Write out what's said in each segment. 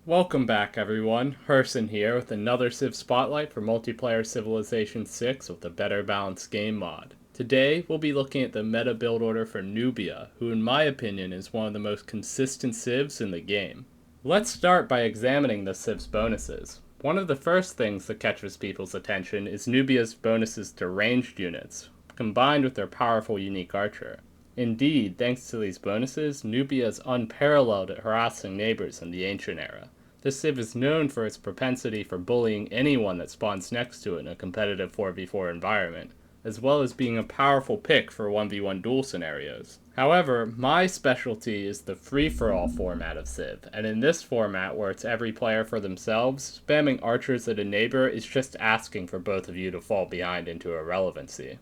Welcome back, everyone. Herson here with another Civ Spotlight for Multiplayer Civilization 6 with a better balanced game mod. Today, we'll be looking at the meta build order for Nubia, who in my opinion is one of the most consistent civs in the game. Let's start by examining the civ's bonuses. One of the first things that catches people's attention is Nubia's bonuses to ranged units, combined with their powerful unique archer. Indeed, thanks to these bonuses, Nubia is unparalleled at harassing neighbors in the ancient era. This civ is known for its propensity for bullying anyone that spawns next to it in a competitive 4v4 environment, as well as being a powerful pick for 1v1 duel scenarios. However, my specialty is the free-for-all format of Civ, and in this format where it's every player for themselves, spamming archers at a neighbor is just asking for both of you to fall behind into irrelevancy.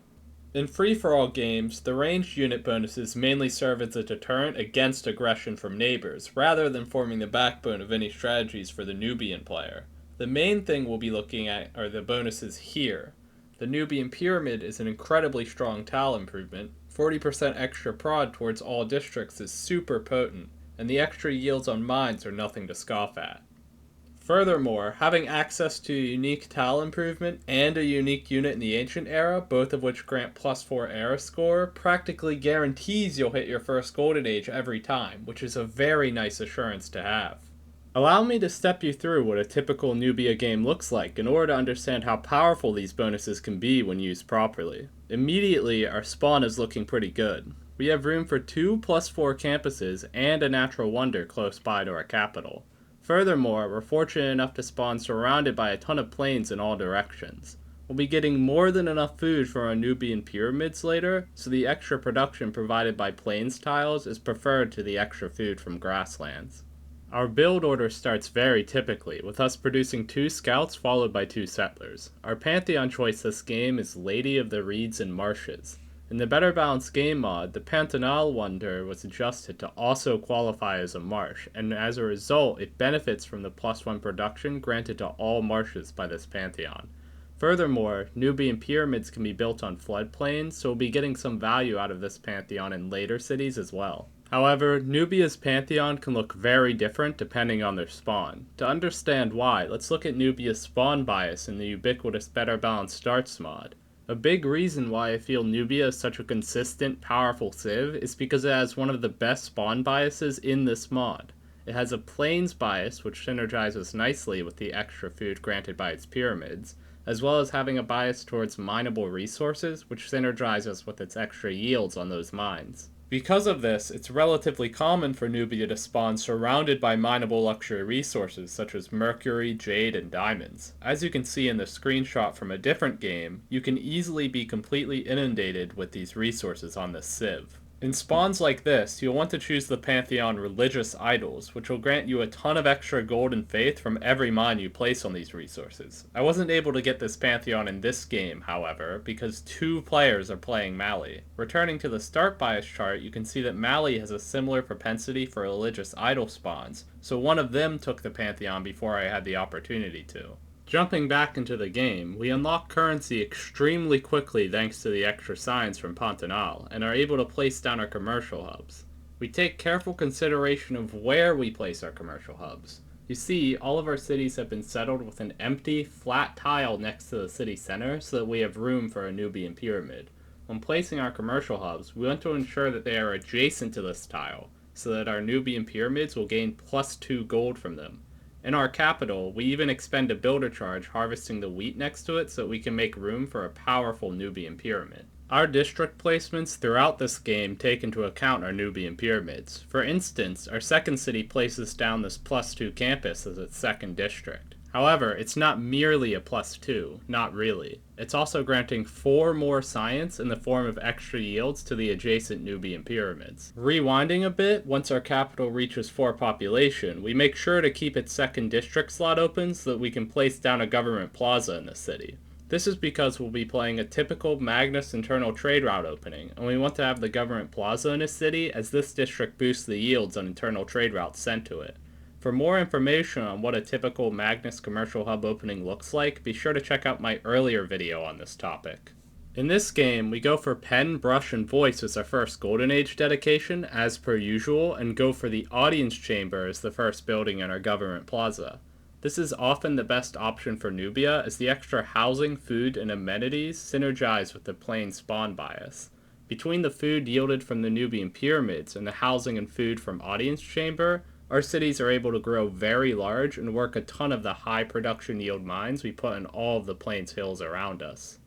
In free-for-all games, the ranged unit bonuses mainly serve as a deterrent against aggression from neighbors, rather than forming the backbone of any strategies for the Nubian player. The main thing we'll be looking at are the bonuses here. The Nubian Pyramid is an incredibly strong tile improvement, 40% extra prod towards all districts is super potent, and the extra yields on mines are nothing to scoff at. Furthermore, having access to a unique tile improvement and a unique unit in the ancient era, both of which grant +4 era score, practically guarantees you'll hit your first golden age every time, which is a very nice assurance to have. Allow me to step you through what a typical Nubia game looks like in order to understand how powerful these bonuses can be when used properly. Immediately, our spawn is looking pretty good. We have room for 2 +4 campuses and a natural wonder close by to our capital. Furthermore, we're fortunate enough to spawn surrounded by a ton of plains in all directions. We'll be getting more than enough food from our Nubian pyramids later, so the extra production provided by plains tiles is preferred to the extra food from grasslands. Our build order starts very typically, with us producing 2 scouts followed by 2 settlers. Our pantheon choice this game is Lady of the Reeds and Marshes. In the Better Balanced Game mod, the Pantanal Wonder was adjusted to also qualify as a marsh, and as a result, it benefits from the +1 production granted to all marshes by this pantheon. Furthermore, Nubian pyramids can be built on floodplains, so we'll be getting some value out of this pantheon in later cities as well. However, Nubia's pantheon can look very different depending on their spawn. To understand why, let's look at Nubia's spawn bias in the ubiquitous Better Balanced Starts mod. A big reason why I feel Nubia is such a consistent, powerful civ is because it has one of the best spawn biases in this mod. It has a plains bias, which synergizes nicely with the extra food granted by its pyramids, as well as having a bias towards mineable resources, which synergizes with its extra yields on those mines. Because of this, it's relatively common for Nubia to spawn surrounded by mineable luxury resources such as mercury, jade, and diamonds. As you can see in the screenshot from a different game, you can easily be completely inundated with these resources on this civ. In spawns like this, you'll want to choose the Pantheon Religious Idols, which will grant you a ton of extra gold and faith from every mine you place on these resources. I wasn't able to get this Pantheon in this game, however, because 2 players are playing Mali. Returning to the start bias chart, you can see that Mali has a similar propensity for religious idol spawns, so one of them took the Pantheon before I had the opportunity to. Jumping back into the game, we unlock currency extremely quickly thanks to the extra signs from Pantanal, and are able to place down our commercial hubs. We take careful consideration of where we place our commercial hubs. You see, all of our cities have been settled with an empty, flat tile next to the city center so that we have room for a Nubian pyramid. When placing our commercial hubs, we want to ensure that they are adjacent to this tile, so that our Nubian pyramids will gain +2 gold from them. In our capital, we even expend a builder charge harvesting the wheat next to it so that we can make room for a powerful Nubian pyramid. Our district placements throughout this game take into account our Nubian pyramids. For instance, our second city places down this +2 campus as its second district. However, it's not merely a +2, not really. It's also granting 4 more science in the form of extra yields to the adjacent Nubian pyramids. Rewinding a bit, once our capital reaches 4 population, we make sure to keep its second district slot open so that we can place down a government plaza in the city. This is because we'll be playing a typical Magnus internal trade route opening, and we want to have the government plaza in a city as this district boosts the yields on internal trade routes sent to it. For more information on what a typical Magnus commercial hub opening looks like, be sure to check out my earlier video on this topic. In this game, we go for pen, brush, and voice as our first Golden Age dedication, as per usual, and go for the audience chamber as the first building in our government plaza. This is often the best option for Nubia, as the extra housing, food, and amenities synergize with the plain spawn bias. Between the food yielded from the Nubian pyramids and the housing and food from audience chamber, our cities are able to grow very large and work a ton of the high production yield mines we put in all of the plains hills around us.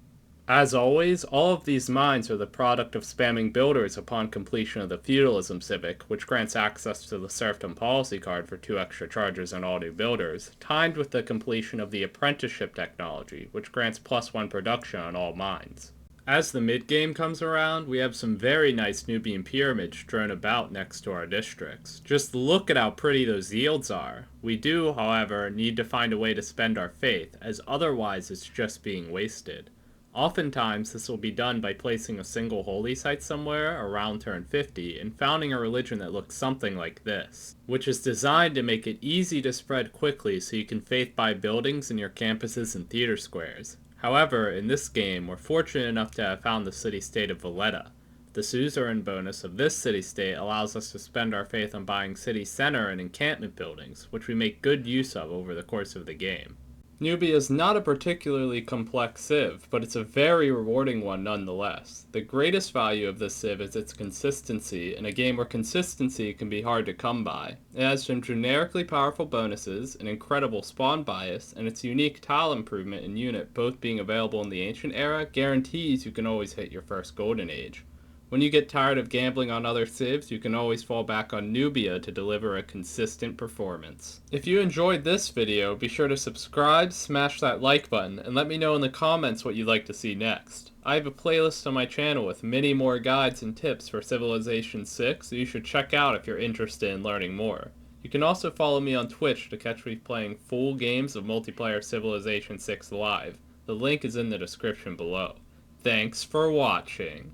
As always, all of these mines are the product of spamming builders upon completion of the Feudalism Civic, which grants access to the Serfdom Policy Card for 2 extra charges on all new builders, timed with the completion of the Apprenticeship Technology, which grants +1 production on all mines. As the mid-game comes around, we have some very nice Nubian pyramids strewn about next to our districts. Just look at how pretty those yields are. We do, however, need to find a way to spend our faith, as otherwise it's just being wasted. Oftentimes, this will be done by placing a single holy site somewhere around turn 50 and founding a religion that looks something like this, which is designed to make it easy to spread quickly so you can faith buy buildings in your campuses and theater squares. However, in this game, we're fortunate enough to have found the city-state of Valletta. The suzerain bonus of this city-state allows us to spend our faith on buying city center and encampment buildings, which we make good use of over the course of the game. Nubia is not a particularly complex civ, but it's a very rewarding one nonetheless. The greatest value of this civ is its consistency, in a game where consistency can be hard to come by. It has some generically powerful bonuses, an incredible spawn bias, and its unique tile improvement and unit both being available in the Ancient Era guarantees you can always hit your first Golden Age. When you get tired of gambling on other civs, you can always fall back on Nubia to deliver a consistent performance. If you enjoyed this video, be sure to subscribe, smash that like button, and let me know in the comments what you'd like to see next. I have a playlist on my channel with many more guides and tips for Civilization 6 that you should check out if you're interested in learning more. You can also follow me on Twitch to catch me playing full games of multiplayer Civilization 6 live. The link is in the description below. Thanks for watching.